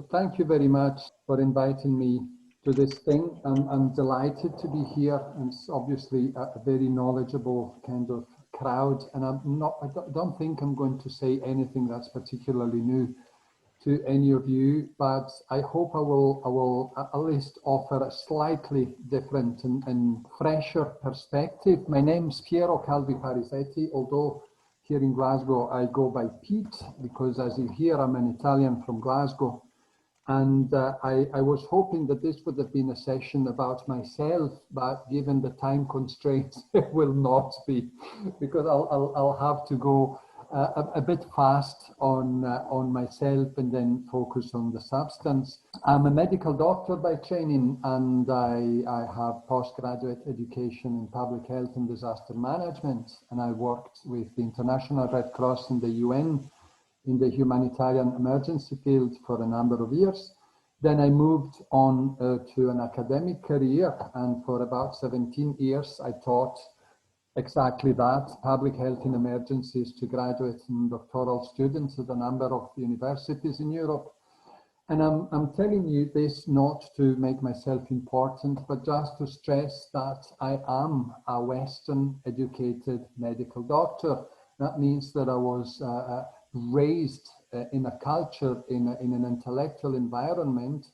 Thank you very much for inviting me to this thing. I'm delighted to be here, and it's obviously a very knowledgeable kind of crowd. And I don't think I'm going to say anything that's particularly new to any of you, but I hope I will at least offer a slightly different and fresher perspective. My name's Piero Calvi Parisetti, although here in Glasgow I go by Pete, because as you hear, I'm an Italian from Glasgow. And I was hoping that this would have been a session about myself, but given the time constraints, it will not be, because I'll have to go a bit fast on myself and then focus on the substance. I'm a medical doctor by training, and I have postgraduate education in public health and disaster management, and I worked with the International Red Cross and the UN in the humanitarian emergency field for a number of years. Then I moved on to an academic career, and for about 17 years I taught exactly that, public health in emergencies, to graduate and doctoral students at a number of universities in Europe. And I'm telling you this not to make myself important, but just to stress that I am a Western educated medical doctor. That means that I was raised in a culture, in an intellectual environment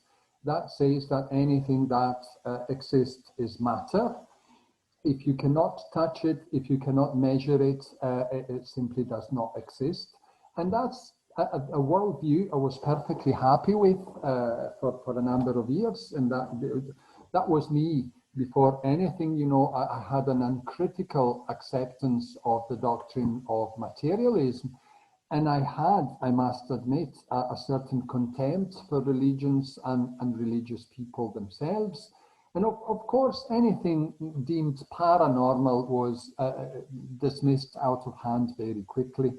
that says that anything that exists is matter. If you cannot touch it, if you cannot measure it, it simply does not exist. And that's a worldview I was perfectly happy with for a number of years. And that was me before anything. You know, I had an uncritical acceptance of the doctrine of materialism. And I had, I must admit, a certain contempt for religions and religious people themselves. And of course, anything deemed paranormal was dismissed out of hand very quickly.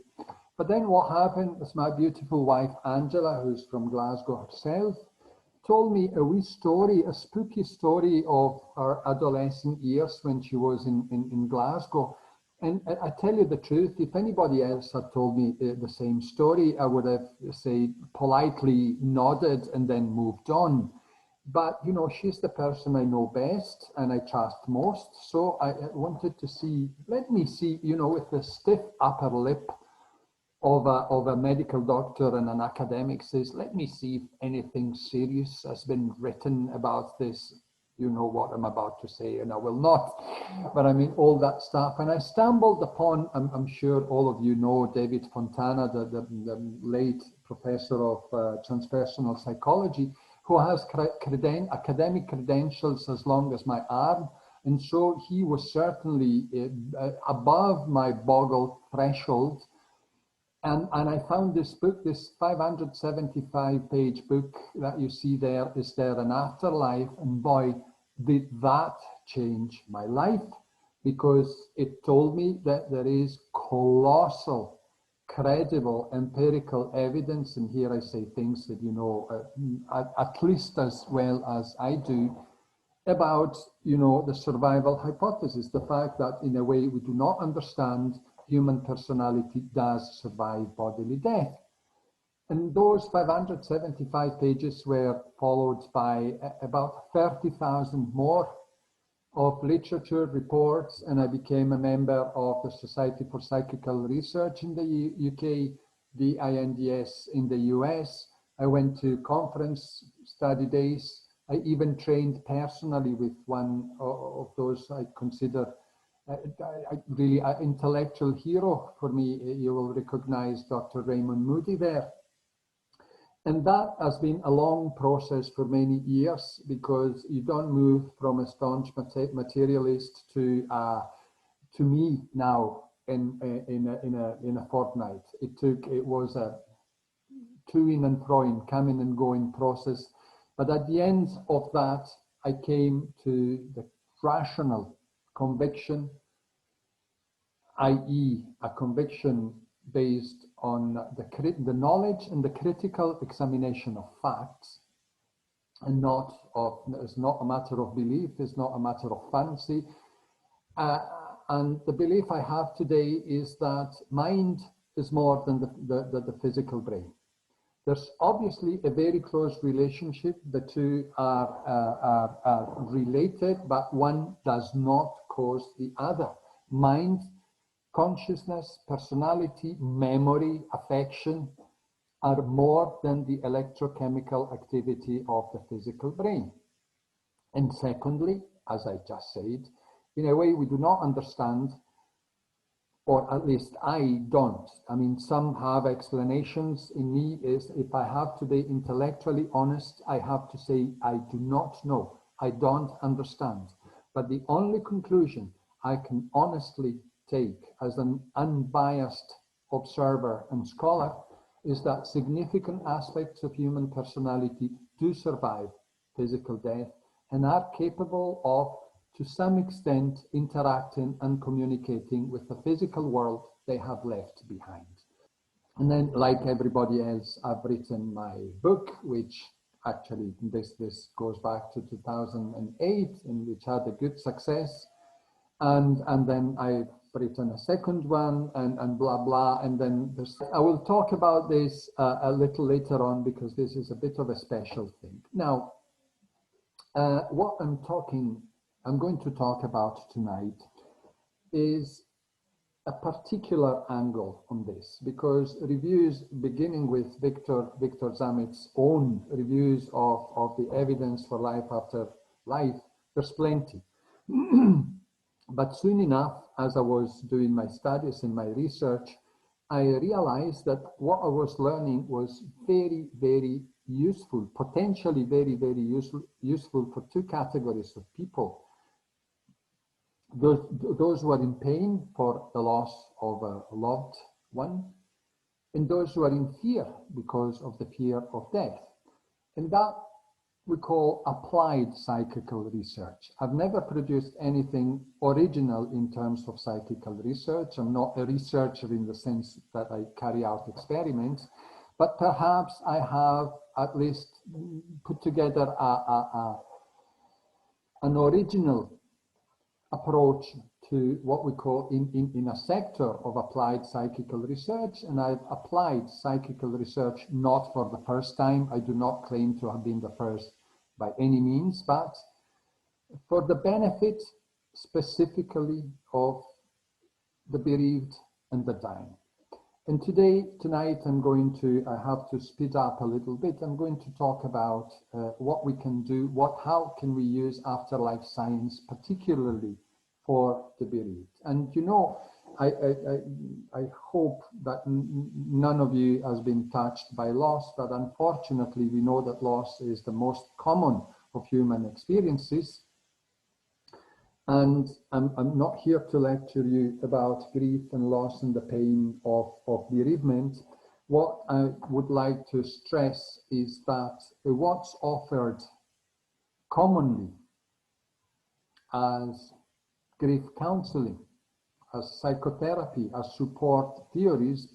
But then what happened was my beautiful wife, Angela, who's from Glasgow herself, told me a wee story, a spooky story of her adolescent years when she was in Glasgow. And I tell you the truth, if anybody else had told me the same story, I would have, say, politely nodded and then moved on. But, you know, she's the person I know best and I trust most. So I wanted to see, let me see, you know, with the stiff upper lip of a medical doctor and an academic says, let me see if anything serious has been written about this. You know what I'm about to say, and I will not. But I mean, all that stuff. And I stumbled upon, I'm sure all of you know, David Fontana, the late professor of transpersonal psychology, who has academic credentials as long as my arm. And so he was certainly above my boggle threshold. And I found this book, this 575-page book that you see there, Is There an Afterlife? And boy, did that change my life, because it told me that there is colossal, credible, empirical evidence, and here I say things that you know at least as well as I do, about, you know, the survival hypothesis, the fact that in a way we do not understand human personality does survive bodily death. And those 575 pages were followed by about 30,000 more of literature reports, and I became a member of the Society for Psychical Research in the UK, the INDS in the US. I went to conference study days. I even trained personally with one of those I consider really an intellectual hero for me. You will recognize Dr. Raymond Moody there. And that has been a long process for many years, because you don't move from a staunch materialist to me now in a fortnight. It was a to-in and fro-in, coming and going process. But at the end of that, I came to the rational conviction, i.e. a conviction based on the knowledge and the critical examination of facts, and it's not a matter of belief, it's not a matter of fancy. And the belief I have today is that mind is more than the physical brain. There's obviously a very close relationship. The two are related, but one does not cause the other. Mind, consciousness, personality, memory, affection are more than the electrochemical activity of the physical brain. And secondly, as I just said, in a way we do not understand, or at least I don't. I mean, some have explanations. In me, is if I have to be intellectually honest, I have to say, I do not know. I don't understand. But the only conclusion I can honestly take as an unbiased observer and scholar is that significant aspects of human personality do survive physical death and are capable of, to some extent, interacting and communicating with the physical world they have left behind. And then, like everybody else, I've written my book, which actually this goes back to 2008, and which had a good success. And then I've written a second one, and blah, blah. And then I will talk about this a little later on, because this is a bit of a special thing. Now, what I'm going to talk about tonight is a particular angle on this, because reviews, beginning with Victor Zamet's own reviews of the evidence for life after life, there's plenty. But soon enough, as I was doing my studies and my research, I realized that what I was learning was very, very useful, potentially very, very useful for two categories of people. Those who are in pain for the loss of a loved one, and those who are in fear because of the fear of death. And that we call applied psychical research. I've never produced anything original in terms of psychical research. I'm not a researcher in the sense that I carry out experiments, but perhaps I have at least put together an original approach to what we call in a sector of applied psychical research. And I've applied psychical research not for the first time. I do not claim to have been the first by any means, but for the benefit specifically of the bereaved and the dying. And tonight I have to speed up a little bit. I'm going to talk about what we can do, how can we use afterlife science, particularly for the bereaved. And you know, I hope that none of you has been touched by loss, but unfortunately we know that loss is the most common of human experiences. And I'm not here to lecture you about grief and loss and the pain of bereavement. What I would like to stress is that what's offered commonly as grief counseling, as psychotherapy, as support theories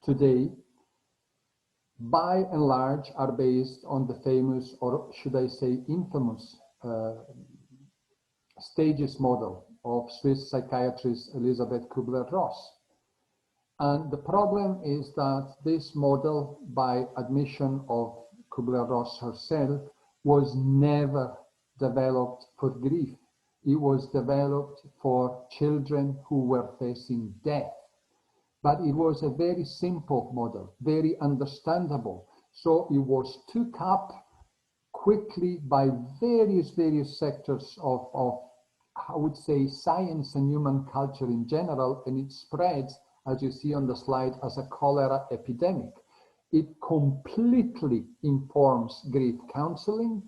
today, by and large, are based on the famous, or should I say infamous, stages model of Swiss psychiatrist Elisabeth Kubler-Ross. And the problem is that this model, by admission of Kubler-Ross herself, was never developed for grief. It was developed for children who were facing death. But it was a very simple model, very understandable. So it was took up quickly by various sectors of I would say science and human culture in general, and it spreads, as you see on the slide, as a cholera epidemic. It completely informs grief counseling,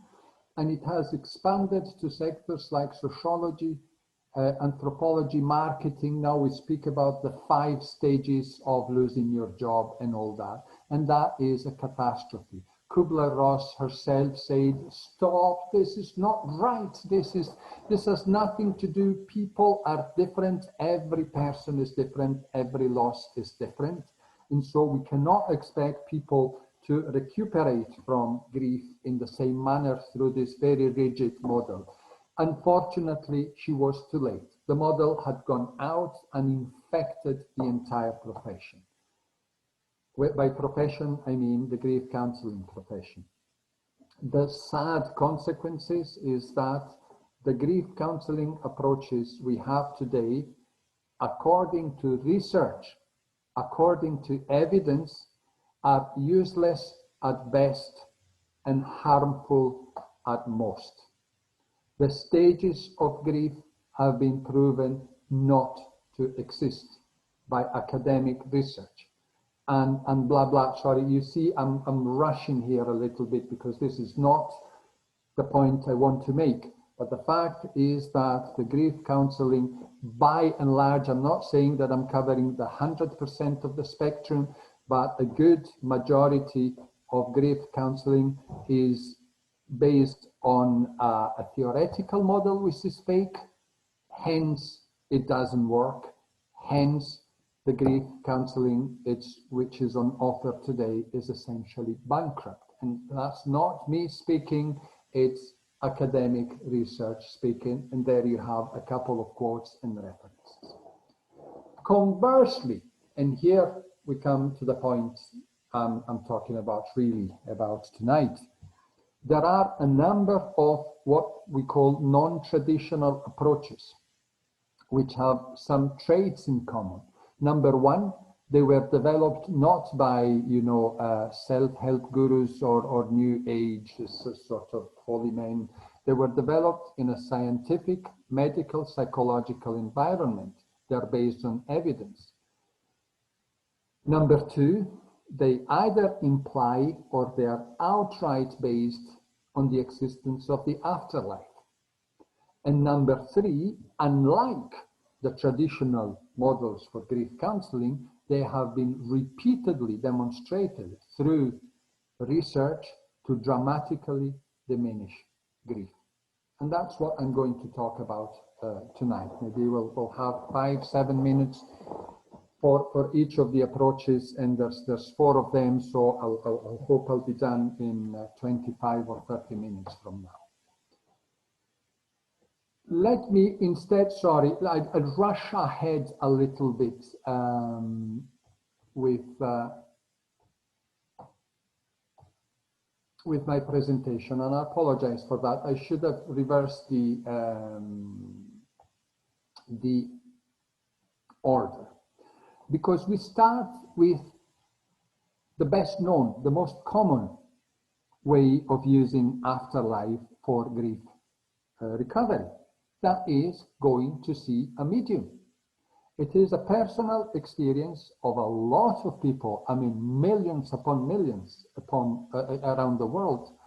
and it has expanded to sectors like sociology, anthropology, marketing. Now we speak about the 5 stages of losing your job and all that, and that is a catastrophe. Kubler-Ross herself said, stop, this is not right, this has nothing to do, people are different, every person is different, every loss is different, and so we cannot expect people to recuperate from grief in the same manner through this very rigid model. Unfortunately, she was too late. The model had gone out and infected the entire profession. By profession, I mean the grief counselling profession. The sad consequences is that the grief counselling approaches we have today, according to research, according to evidence, are useless at best and harmful at most. The stages of grief have been proven not to exist by academic research. And blah, blah, sorry, you see, I'm rushing here a little bit because this is not the point I want to make. But the fact is that the grief counselling, by and large, I'm not saying that I'm covering the 100% of the spectrum, but a good majority of grief counselling is based on a theoretical model which is fake, hence it doesn't work, hence the grief counselling which is on offer today is essentially bankrupt. And that's not me speaking, it's academic research speaking, and there you have a couple of quotes and references. Conversely, and here we come to the point I'm talking about really about tonight, there are a number of what we call non-traditional approaches which have some traits in common. Number one, they were developed not by, self-help gurus or new age sort of holy men. They were developed in a scientific, medical, psychological environment. They're based on evidence. Number two, they either imply or they are outright based on the existence of the afterlife. And number three, unlike the traditional models for grief counseling, they have been repeatedly demonstrated through research to dramatically diminish grief. And that's what I'm going to talk about tonight. Maybe we'll have 5-7 minutes for each of the approaches, and there's 4 of them, so I'll hope I'll be done in 25 or 30 minutes from now. Let me instead, sorry, I'd rush ahead a little bit with my presentation, and I apologize for that. I should have reversed the order, because we start with the best known, the most common way of using afterlife for grief recovery. That is going to see a medium. It is a personal experience of a lot of people, I mean millions upon millions around the world,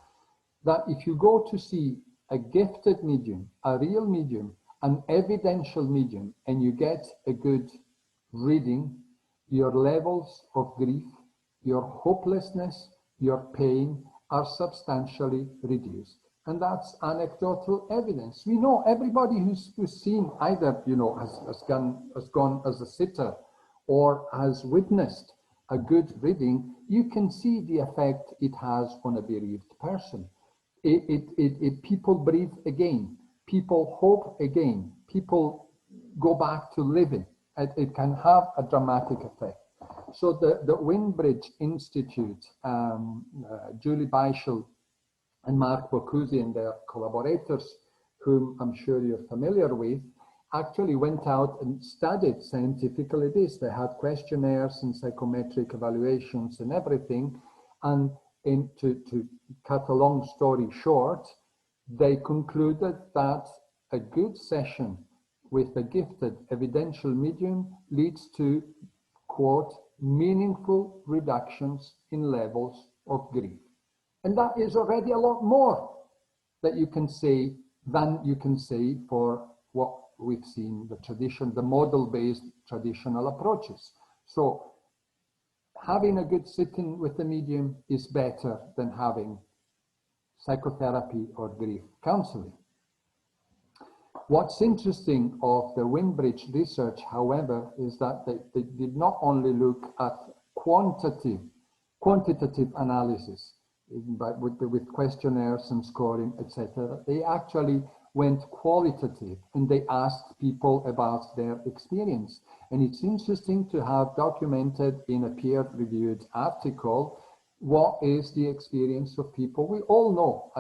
that if you go to see a gifted medium, a real medium, an evidential medium, and you get a good reading, your levels of grief, your hopelessness, your pain are substantially reduced. And that's anecdotal evidence. We know everybody who's seen either, has gone as a sitter or has witnessed a good reading, you can see the effect it has on a bereaved person. People breathe again, people hope again, people go back to living. It can have a dramatic effect. So the Windbridge Institute, Julie Beischel and Mark Bocuse and their collaborators, whom I'm sure you're familiar with, actually went out and studied scientifically this. They had questionnaires and psychometric evaluations and everything. And to cut a long story short, they concluded that a good session with a gifted evidential medium leads to, quote, meaningful reductions in levels of grief. And that is already a lot more that you can say than you can say for what we've seen, the model-based traditional approaches. So having a good sitting with the medium is better than having psychotherapy or grief counseling. What's interesting of the Windbridge research, however, is that they did not only look at quantitative analysis, but with questionnaires and scoring, etc. They actually went qualitative and they asked people about their experience. And it's interesting to have documented in a peer-reviewed article what is the experience of people. We all know,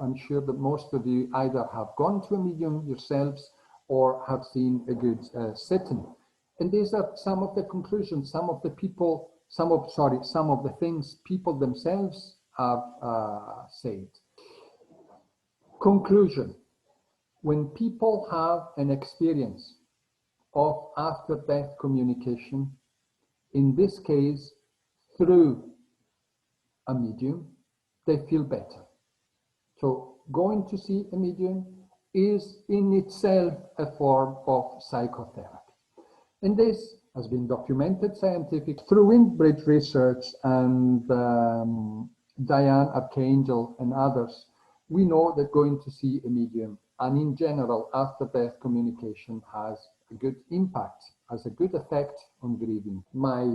I'm sure that most of you either have gone to a medium yourselves or have seen a good sitting. And these are some of the conclusions, some of the things people themselves have said. Conclusion: when people have an experience of after-death communication, in this case through a medium, they feel better. So going to see a medium is in itself a form of psychotherapy. And this has been documented scientifically through Windbridge research and Diane Archangel and others. We know that going to see a medium and in general after-death communication has a good impact, has a good effect on grieving. My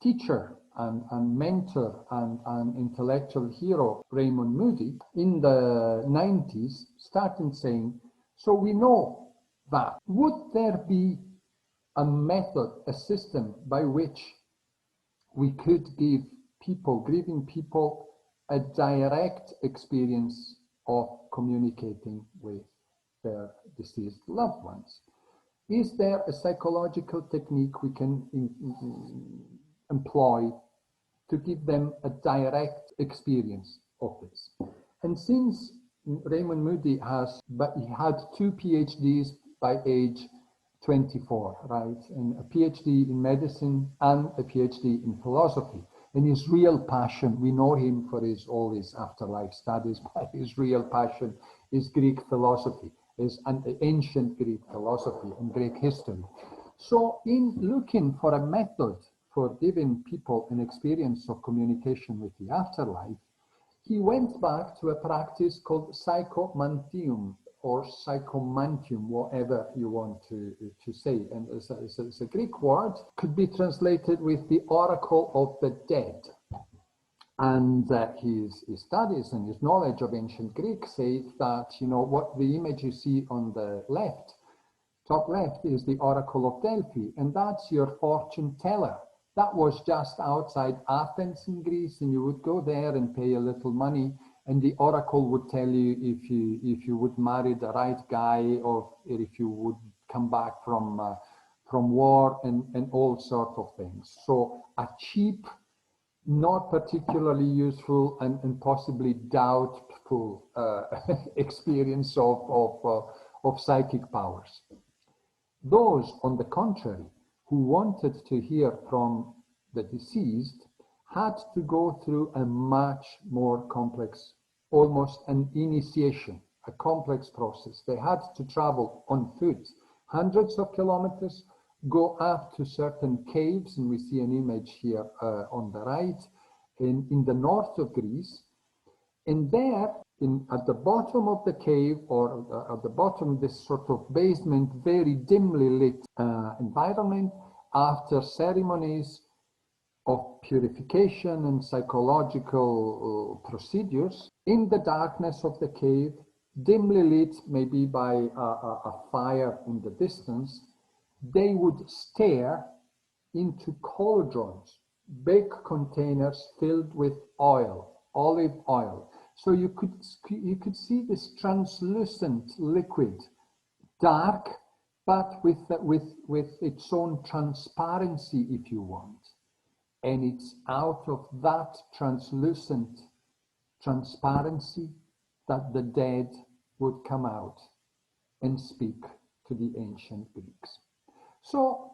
teacher and mentor and intellectual hero, Raymond Moody, in the 90s started saying, so we know that. Would there be a method, a system by which we could give people, grieving people, a direct experience of communicating with their deceased loved ones? Is there a psychological technique we can employ to give them a direct experience of this? And since Raymond Moody he had 2 PhDs by age 24, right? And a PhD in medicine and a PhD in philosophy. And his real passion, we know him for all his afterlife studies, but his real passion is Greek philosophy, is an ancient Greek philosophy and Greek history. So in looking for a method for giving people an experience of communication with the afterlife, he went back to a practice called psychomantium or psychomantium, whatever you want to say. And it's a Greek word, could be translated with the oracle of the dead. And his studies and his knowledge of ancient Greek say that, what the image you see on the left, top left, is the oracle of Delphi, and that's your fortune teller. That was just outside Athens in Greece, and you would go there and pay a little money, and the oracle would tell you if you would marry the right guy, or if you would come back from war, and all sorts of things. So a cheap, not particularly useful, and possibly doubtful experience of psychic powers. Those, on the contrary, who wanted to hear from the deceased had to go through a much more complex, almost an initiation, a complex process. They had to travel on foot hundreds of kilometers, go up to certain caves, and we see an image here on the right, in the north of Greece. And there, at the bottom of the cave, or at the bottom, this sort of basement, very dimly lit environment, after ceremonies of purification and psychological procedures, in the darkness of the cave, dimly lit maybe by a fire in the distance, they would stare into cauldrons, big containers filled with oil, olive oil. So you could see this translucent liquid, dark, but with its own transparency, if you want. And it's out of that translucent transparency that the dead would come out and speak to the ancient Greeks. So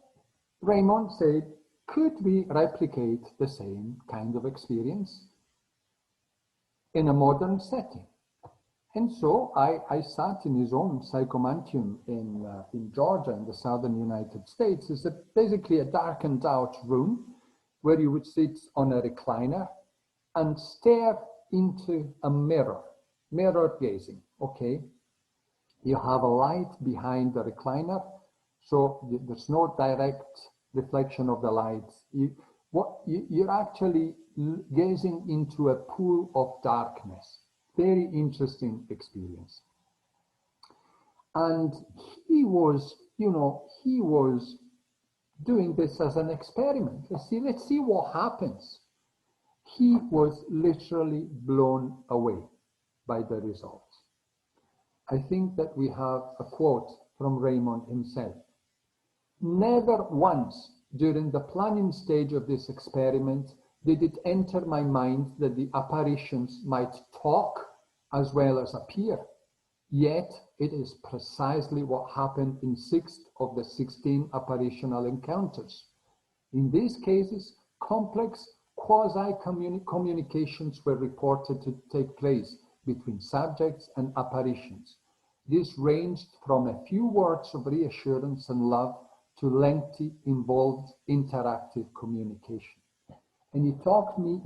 Raymond said, could we replicate the same kind of experience in a modern setting? And so I sat in his own psychomantium in Georgia, in the southern United States. It's basically a darkened out room where you would sit on a recliner and stare into a mirror gazing, okay? You have a light behind the recliner, so there's no direct reflection of the light. You're actually gazing into a pool of darkness. Very interesting experience. And he was, he was doing this as an experiment. Let's see what happens. He was literally blown away by the results. I think that we have a quote from Raymond himself. Never once during the planning stage of this experiment did it enter my mind that the apparitions might talk as well as appear. Yet it is precisely what happened in 6 of the 16 apparitional encounters. In these cases, complex quasi-communications were reported to take place between subjects and apparitions. This ranged from a few words of reassurance and love to lengthy, involved, interactive communication. And he told me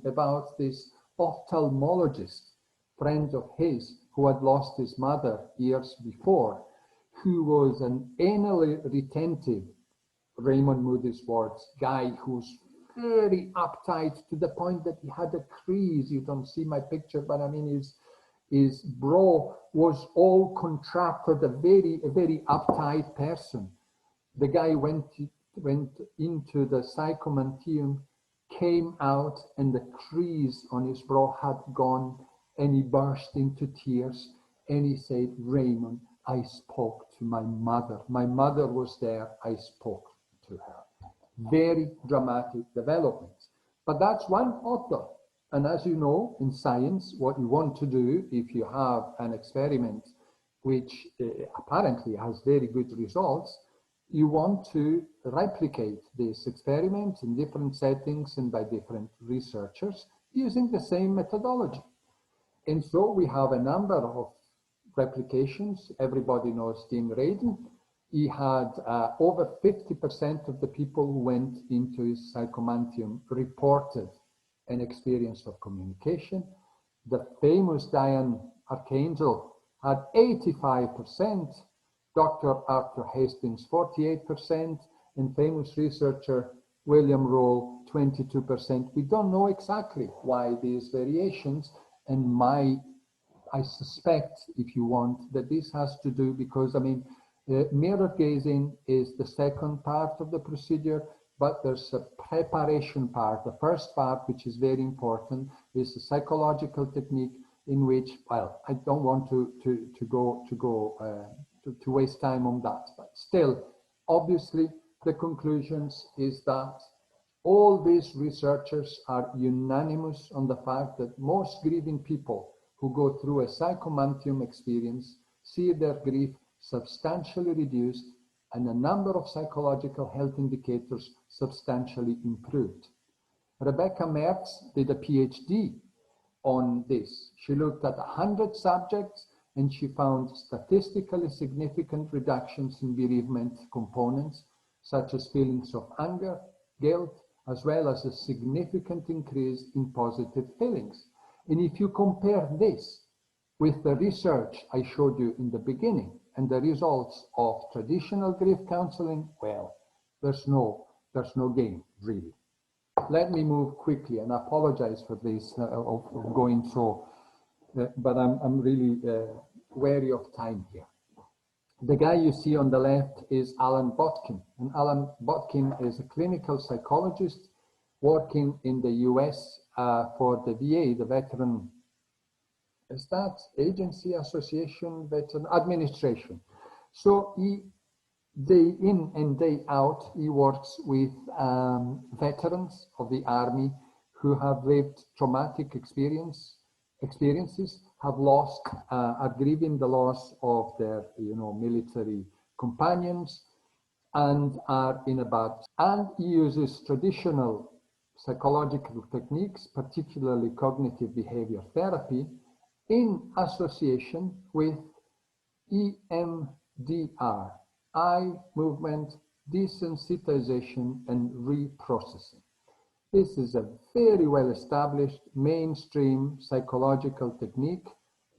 about this ophthalmologist, friend of his, who had lost his mother years before, who was an anally retentive, Raymond Moody's words, guy who's very uptight to the point that he had a crease. You don't see my picture, but I mean his brow was all contracted, a very uptight person. The guy went into the psychomanteum, came out, and the crease on his brow had gone, and he burst into tears, and he said, Raymond, I spoke to my mother. My mother was there, I spoke to her. Very dramatic developments. But that's one author. And as you know, in science, what you want to do if you have an experiment which apparently has very good results, you want to replicate this experiment in different settings and by different researchers using the same methodology. And so we have a number of replications. Everybody knows Dean Radin. He had over 50% of the people who went into his psychomanteum reported an experience of communication. The famous Diane Archangel had 85%, Dr. Arthur Hastings 48%, and famous researcher William Roll 22%. We don't know exactly why these variations, and I suspect, if you want, that this has to do because, I mean, mirror gazing is the second part of the procedure, but there's a preparation part. The first part, which is very important, is a psychological technique in which, well, I don't want to waste time on that, but still, obviously, the conclusions is that all these researchers are unanimous on the fact that most grieving people who go through a psychomanteum experience see their grief substantially reduced and a number of psychological health indicators substantially improved. Rebecca Mertz did a PhD on this. She looked at 100 subjects and she found statistically significant reductions in bereavement components, such as feelings of anger, guilt, as well as a significant increase in positive feelings. And if you compare this with the research I showed you in the beginning and the results of traditional grief counseling, well, there's no game, really. Let me move quickly, and I apologize for this, of going so, but I'm really wary of time here. The guy you see on the left is Alan Botkin, and Alan Botkin is a clinical psychologist working in the US for the VA, the Veteran, is that agency, association, veteran administration. So he, day in and day out, he works with veterans of the Army who have lived traumatic experiences, have lost, are grieving the loss of their, military companions, and are in a bad. And he uses traditional psychological techniques, particularly cognitive behavior therapy, in association with EMDR, eye movement desensitization and reprocessing. This is a very well established mainstream psychological technique.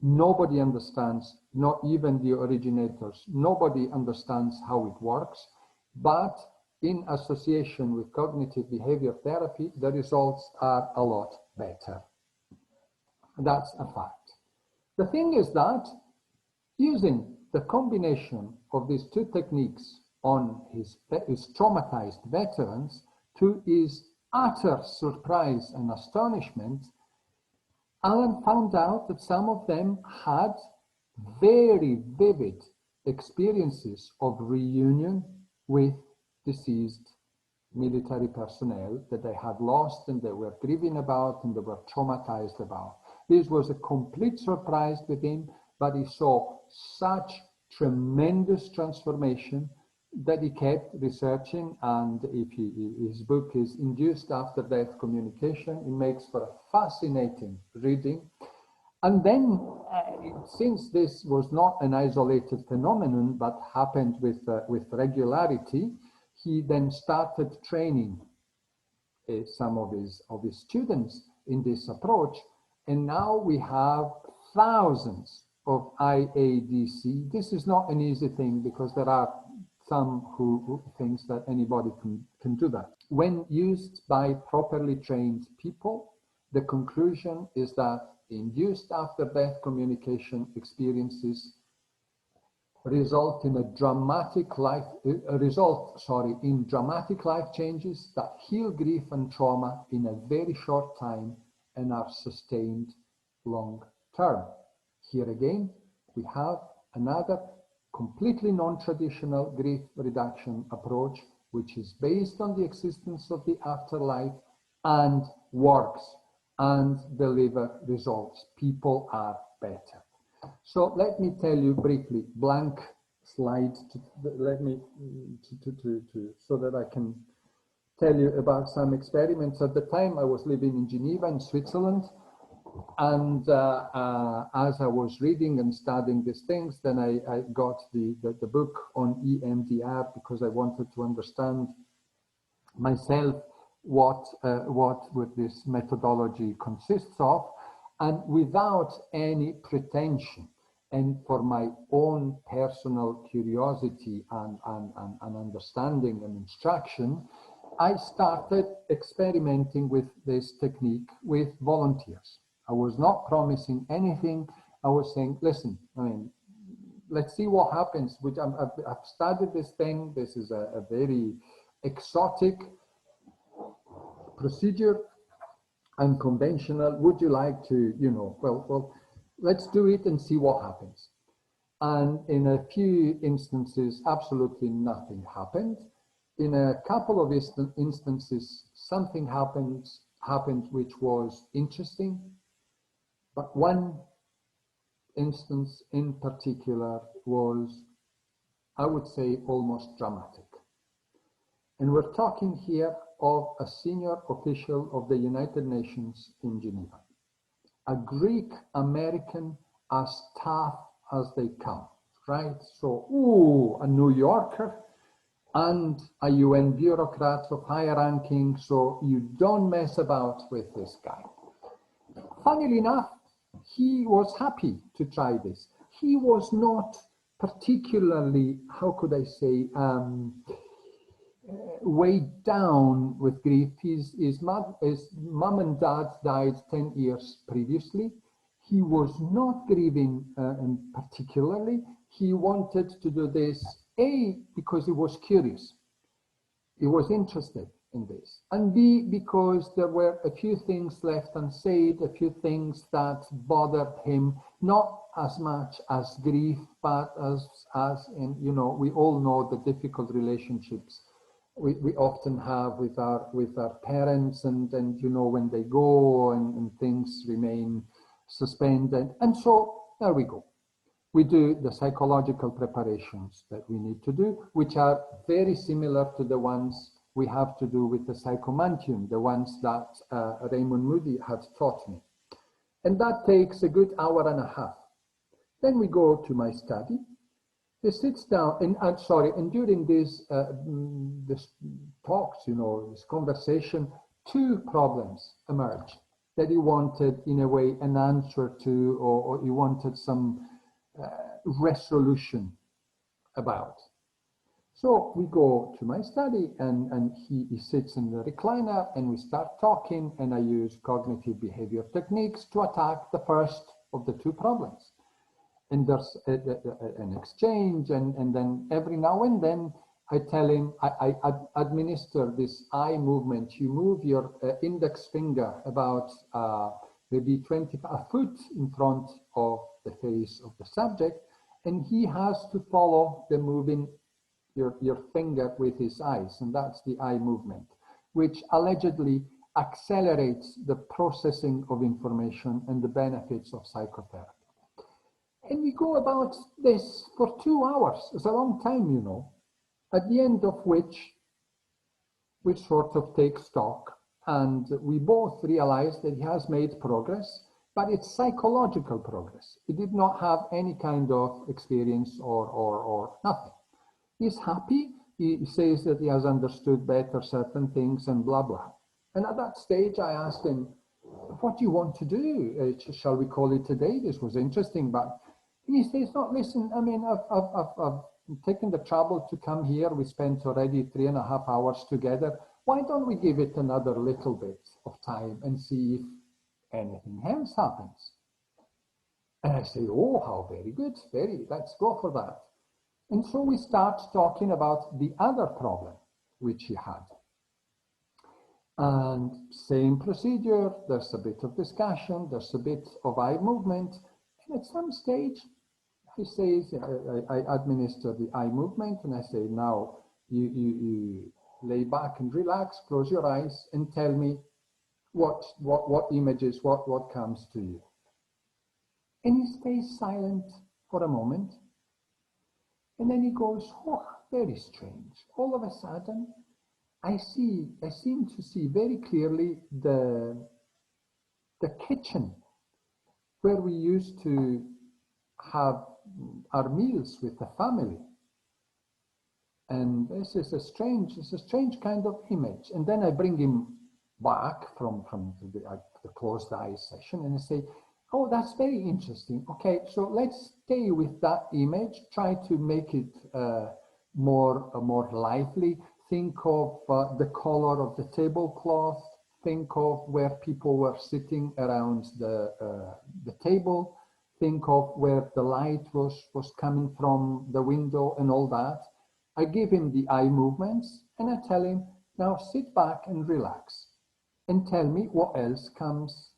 Nobody understands, not even the originators, nobody understands how it works, but in association with cognitive behavior therapy, the results are a lot better. That's a fact. The thing is that Using the combination of these two techniques on his traumatized veterans, to his utter surprise and astonishment, Alan found out that some of them had very vivid experiences of reunion with deceased military personnel that they had lost and they were grieving about and they were traumatized about. This was a complete surprise with him, but he saw such tremendous transformation that he kept researching, and his book is Induced After Death Communication. It makes for a fascinating reading. And then, since this was not an isolated phenomenon, but happened with regularity, he then started training some of his students in this approach. And now we have thousands of IADC. This is not an easy thing because there are some who thinks that anybody can do that. When used by properly trained people, the conclusion is that induced after-death communication experiences result in dramatic life changes that heal grief and trauma in a very short time and are sustained long term. Here again, we have another completely non-traditional grief reduction approach, which is based on the existence of the afterlife and works and deliver results. People are better. So let me tell you briefly, blank slide, so that I can tell you about some experiments. At the time I was living in Geneva in Switzerland, and as I was reading and studying these things, then I got the book on EMDR because I wanted to understand myself what this methodology consists of, and without any pretension, and for my own personal curiosity and understanding and instruction, I started experimenting with this technique with volunteers. I was not promising anything. I was saying, listen, I mean, let's see what happens. I've studied this thing. This is a very exotic procedure, unconventional. Would you like to, well, let's do it and see what happens. And in a few instances, absolutely nothing happened. In a couple of instances, something happened which was interesting. But one instance in particular was, I would say, almost dramatic. And we're talking here of a senior official of the United Nations in Geneva, a Greek American as tough as they come, right? So, a New Yorker and a UN bureaucrat of higher ranking, so you don't mess about with this guy. Funnily enough, he was happy to try this. He was not particularly, how could I say, weighed down with grief. His mom and dad died 10 years previously. He was not grieving particularly. He wanted to do this, A, because he was curious. He was interested in this. And B, because there were a few things left unsaid, a few things that bothered him, not as much as grief, but as in, we all know the difficult relationships we often have with our parents, and when they go and things remain suspended. And so there we go. We do the psychological preparations that we need to do, which are very similar to the ones we have to do with the psychomantium, the ones that Raymond Moody had taught me. And that takes a good hour and a half. Then we go to my study. He sits down, and during this talks, this conversation, two problems emerged that he wanted, in a way, an answer to, or he wanted some resolution about. So we go to my study, and he sits in the recliner, and we start talking, and I use cognitive behavior techniques to attack the first of the two problems. and there's an exchange, and then every now and then I tell him, I administer this eye movement. You move your index finger about maybe a foot in front of the face of the subject, and he has to follow the moving your finger with his eyes, and that's the eye movement, which allegedly accelerates the processing of information and the benefits of psychotherapy. And we go about this for 2 hours. It's a long time, you know, at the end of which we sort of take stock, and we both realize that he has made progress, but it's psychological progress. He did not have any kind of experience or nothing. He's happy. He says that he has understood better certain things and blah, blah. And at that stage, I asked him, what do you want to do? Shall we call it a day? This was interesting, but he says, no, listen, I mean, I've taken the trouble to come here. We spent already 3.5 hours together. Why don't we give it another little bit of time and see if anything else happens? And I say, oh, how very good. Let's go for that. And so we start talking about the other problem which he had. And same procedure, there's a bit of discussion, there's a bit of eye movement, and at some stage, he says, I administer the eye movement, and I say, now you lay back and relax, close your eyes, and tell me what images, what comes to you. And he stays silent for a moment, and then he goes, oh, very strange. All of a sudden, I seem to see very clearly the kitchen where we used to have our meals with the family. And this is a strange kind of image. And then I bring him back from the closed eyes session, and I say, oh, that's very interesting. Okay, so let's stay with that image, try to make it more lively. Think of the color of the tablecloth. Think of where people were sitting around the table. Think of where the light was coming from the window and all that. I give him the eye movements, and I tell him, now sit back and relax and tell me what else comes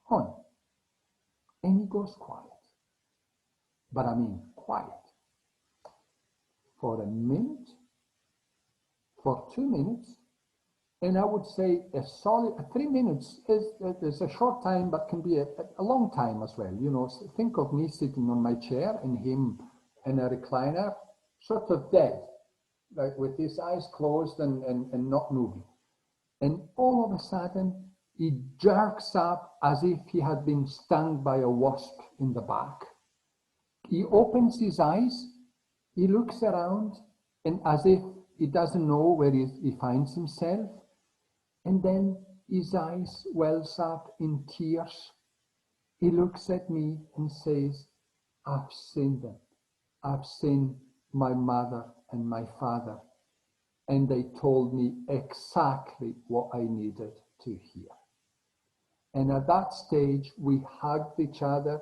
on. And he goes quiet. But I mean quiet. For a minute, for 2 minutes, and I would say a solid 3 minutes is a short time, but can be a long time as well. You know, so think of me sitting on my chair and him in a recliner, sort of dead, like with his eyes closed and not moving. And all of a sudden, he jerks up as if he had been stung by a wasp in the back. He opens his eyes, he looks around, and as if he doesn't know where he finds himself, and then his eyes wells up in tears. He looks at me and says, I've seen them. I've seen my mother and my father, and they told me exactly what I needed to hear. And at that stage, we hugged each other.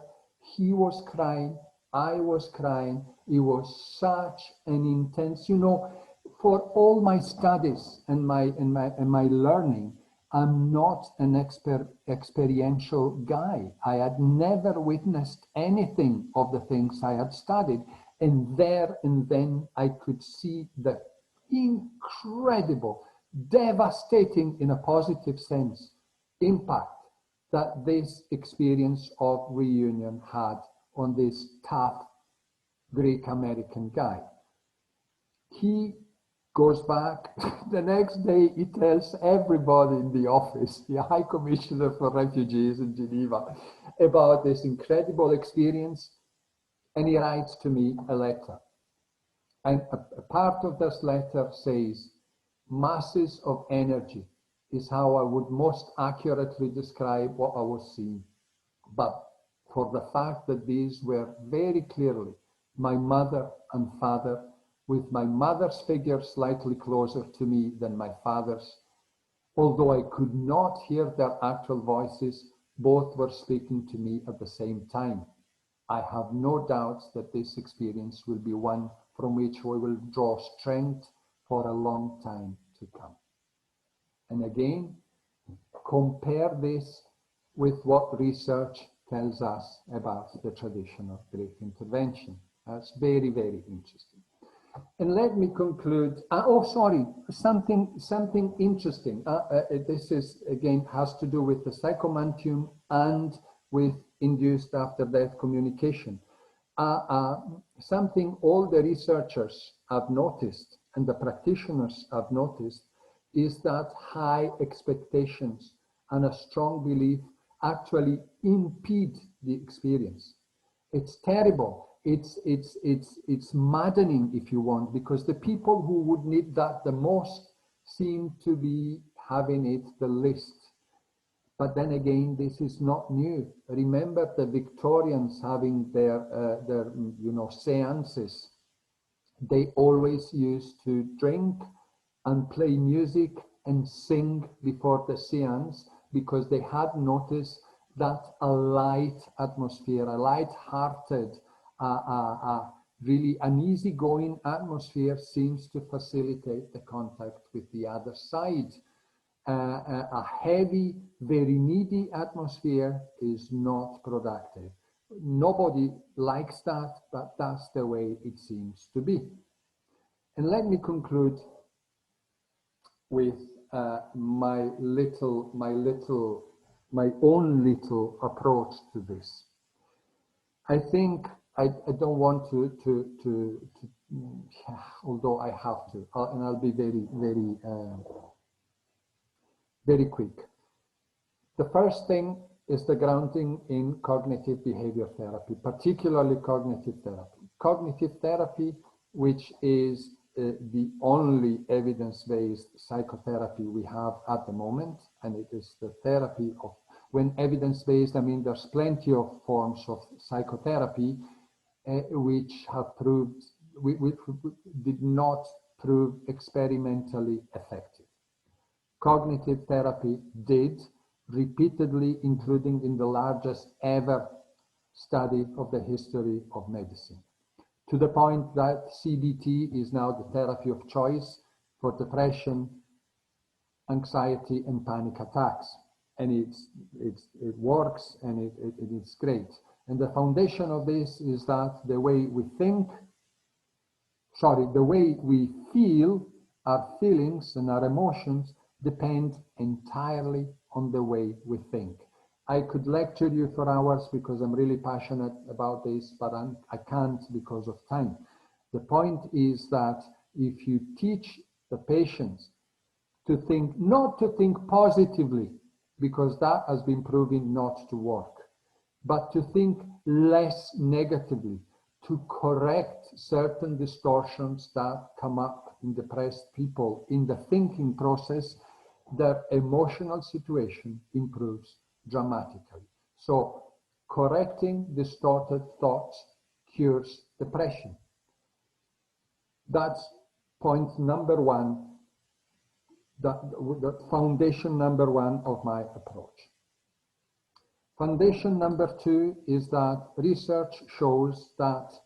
He was crying, I was crying. It was such an intense, you know, for all my studies and my learning, I'm not an experiential guy. I had never witnessed anything of the things I had studied. And there and then I could see the incredible, devastating in a positive sense, impact that this experience of reunion had on this tough Greek American guy. He goes back. The next day, he tells everybody in the office, the High Commissioner for Refugees in Geneva, about this incredible experience. And he writes to me a letter. And a part of this letter says, masses of energy is how I would most accurately describe what I was seeing. But for the fact that these were very clearly my mother and father, with my mother's figure slightly closer to me than my father's. Although I could not hear their actual voices, both were speaking to me at the same time. I have no doubts that this experience will be one from which we will draw strength for a long time to come. And again, compare this with what research tells us about the tradition of grief intervention. That's very, very interesting. And let me conclude. Something interesting. This is, again, has to do with the psychomantium and with induced after-death communication. Something all the researchers have noticed and the practitioners have noticed is that high expectations and a strong belief actually impede the experience. It's terrible. It's maddening, if you want, because the people who would need that the most seem to be having it the least. But then again, this is not new. Remember the Victorians having their seances. They always used to drink and play music and sing before the seance, because they had noticed that a light atmosphere, a light-hearted, really an easygoing atmosphere seems to facilitate the contact with the other side. A heavy, very needy atmosphere is not productive. Nobody likes that, but that's the way it seems to be. And let me conclude with my own little approach to this. I think I don't want to although I have to, and I'll be very quick. The first thing is the grounding in cognitive behavior therapy, particularly cognitive therapy. Cognitive therapy, which is the only evidence-based psychotherapy we have at the moment, and it is the therapy of, when evidence-based, I mean there's plenty of forms of psychotherapy which have proved, which did not prove experimentally effective. Cognitive therapy did, repeatedly, including in the largest ever study of the history of medicine, to the point that CBT is now the therapy of choice for depression, anxiety, and panic attacks. And it works, and it's great. And the foundation of this is that the way we feel, our feelings and our emotions depend entirely on the way we think. I could lecture you for hours because I'm really passionate about this, but I can't because of time. The point is that if you teach the patients to think, not to think positively, because that has been proven not to work, but to think less negatively, to correct certain distortions that come up in depressed people in the thinking process, their emotional situation improves dramatically. So correcting distorted thoughts cures depression. That's point number one, the foundation number one of my approach. Foundation number two is that research shows that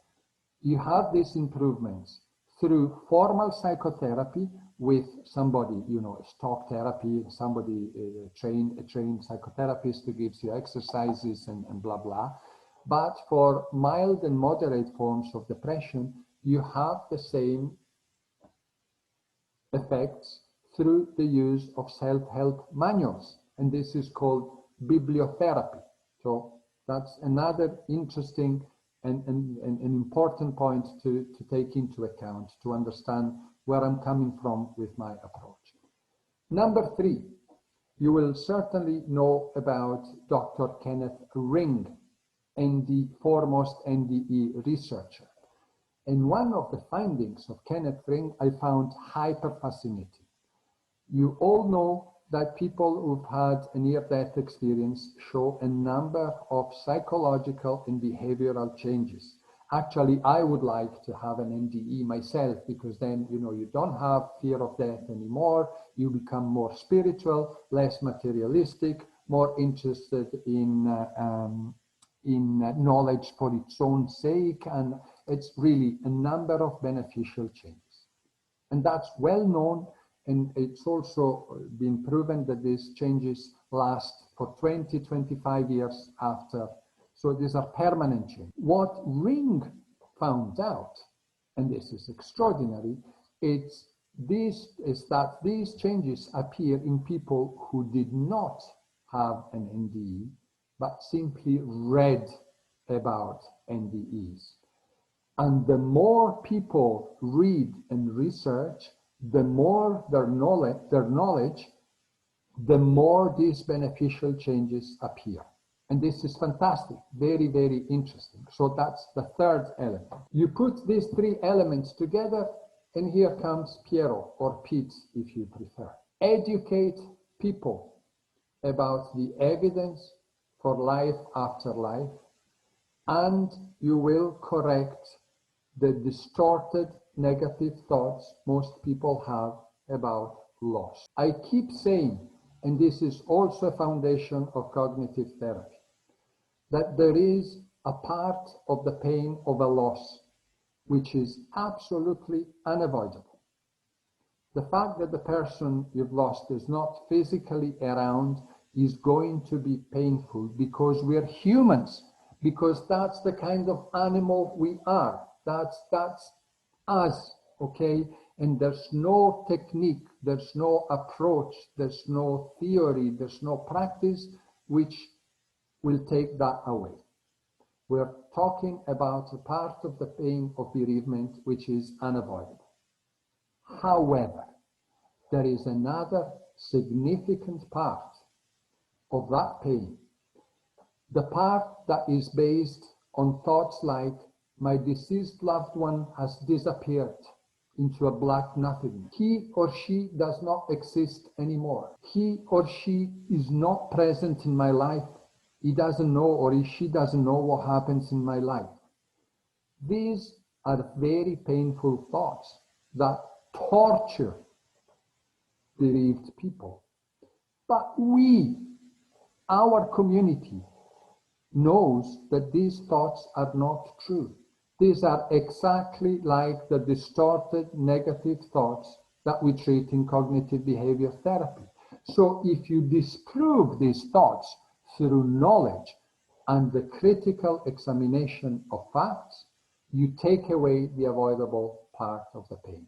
you have these improvements through formal psychotherapy with somebody, talk therapy, somebody, a trained psychotherapist who gives you exercises and blah, blah. But for mild and moderate forms of depression, you have the same effects through the use of self-help manuals. And this is called bibliotherapy. So that's another interesting and an important point to take into account to understand where I'm coming from with my approach. Number three, you will certainly know about Dr. Kenneth Ring, the foremost NDE researcher. And one of the findings of Kenneth Ring I found hyper fascinating. You all know that people who've had a near-death experience show a number of psychological and behavioral changes. Actually, I would like to have an NDE myself, because then, you don't have fear of death anymore. You become more spiritual, less materialistic, more interested in knowledge for its own sake, and it's really a number of beneficial changes. And that's well known, and it's also been proven that these changes last for 20, 25 years after. So these are permanent changes. What Ring found out, and this is extraordinary, is that these changes appear in people who did not have an NDE, but simply read about NDEs. And the more people read and research, the more their knowledge, the more these beneficial changes appear. And this is fantastic, very, very interesting. So that's the third element. You put these three elements together, and here comes Piero, or Pete, if you prefer. Educate people about the evidence for life after life, and you will correct the distorted negative thoughts most people have about loss. I keep saying, and this is also a foundation of cognitive therapy, that there is a part of the pain of a loss which is absolutely unavoidable. The fact that the person you've lost is not physically around is going to be painful, because we're humans, because that's the kind of animal we are. That's us, okay? And there's no technique, there's no approach, there's no theory, there's no practice which will take that away. We're talking about a part of the pain of bereavement which is unavoidable. However, there is another significant part of that pain, the part that is based on thoughts like, my deceased loved one has disappeared into a black nothingness. He or she does not exist anymore. He or she is not present in my life. He doesn't know, or she doesn't know what happens in my life. These are very painful thoughts that torture bereaved people. But our community, knows that these thoughts are not true. These are exactly like the distorted negative thoughts that we treat in cognitive behavior therapy. So if you disprove these thoughts through knowledge and the critical examination of facts, you take away the avoidable part of the pain.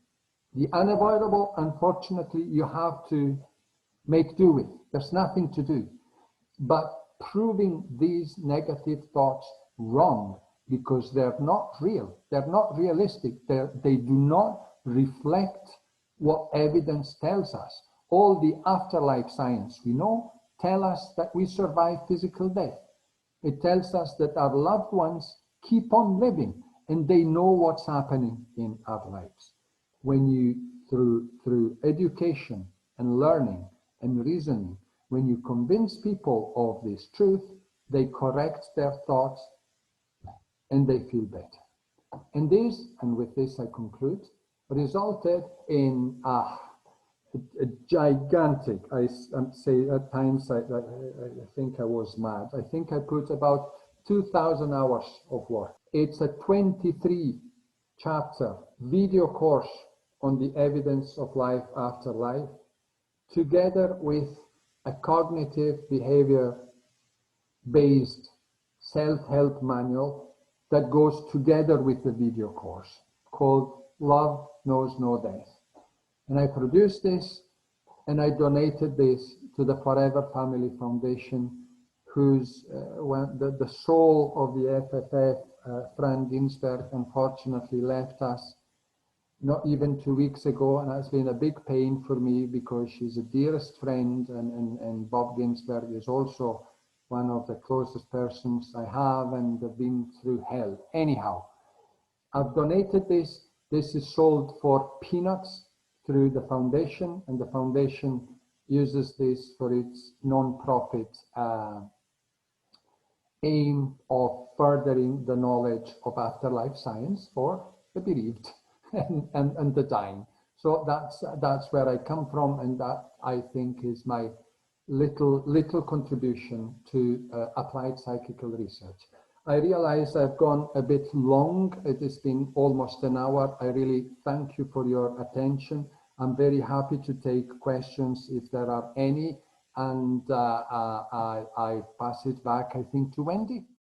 The unavoidable, unfortunately, you have to make do with. There's nothing to do. But proving these negative thoughts wrong, because they're not real, they're not realistic, they do not reflect what evidence tells us. All the afterlife science we know tell us that we survive physical death. It tells us that our loved ones keep on living and they know what's happening in our lives. When you, through education and learning and reasoning, when you convince people of this truth, they correct their thoughts and they feel better. And this, and with this I conclude, resulted in a gigantic, I say at times I think I was mad. I think I put about 2,000 hours of work. It's a 23-chapter video course on the evidence of life after life, together with a cognitive behavior-based self-help manual that goes together with the video course, called Love Knows No Death. And I produced this and I donated this to the Forever Family Foundation, whose the soul of the FFF, Fran Ginsberg, unfortunately left us not even 2 weeks ago, and that's been a big pain for me because she's a dearest friend, and Bob Ginsberg is also one of the closest persons I have, and they've been through hell. Anyhow, I've donated this. This is sold for peanuts through the foundation, and the foundation uses this for its non-profit aim of furthering the knowledge of afterlife science for the bereaved and the dying. So that's where I come from, and that I think is my little contribution to applied psychical research. I realize I've gone a bit long. It has been almost an hour. I really thank you for your attention. I'm very happy to take questions if there are any. And I pass it back, I think, to Wendy.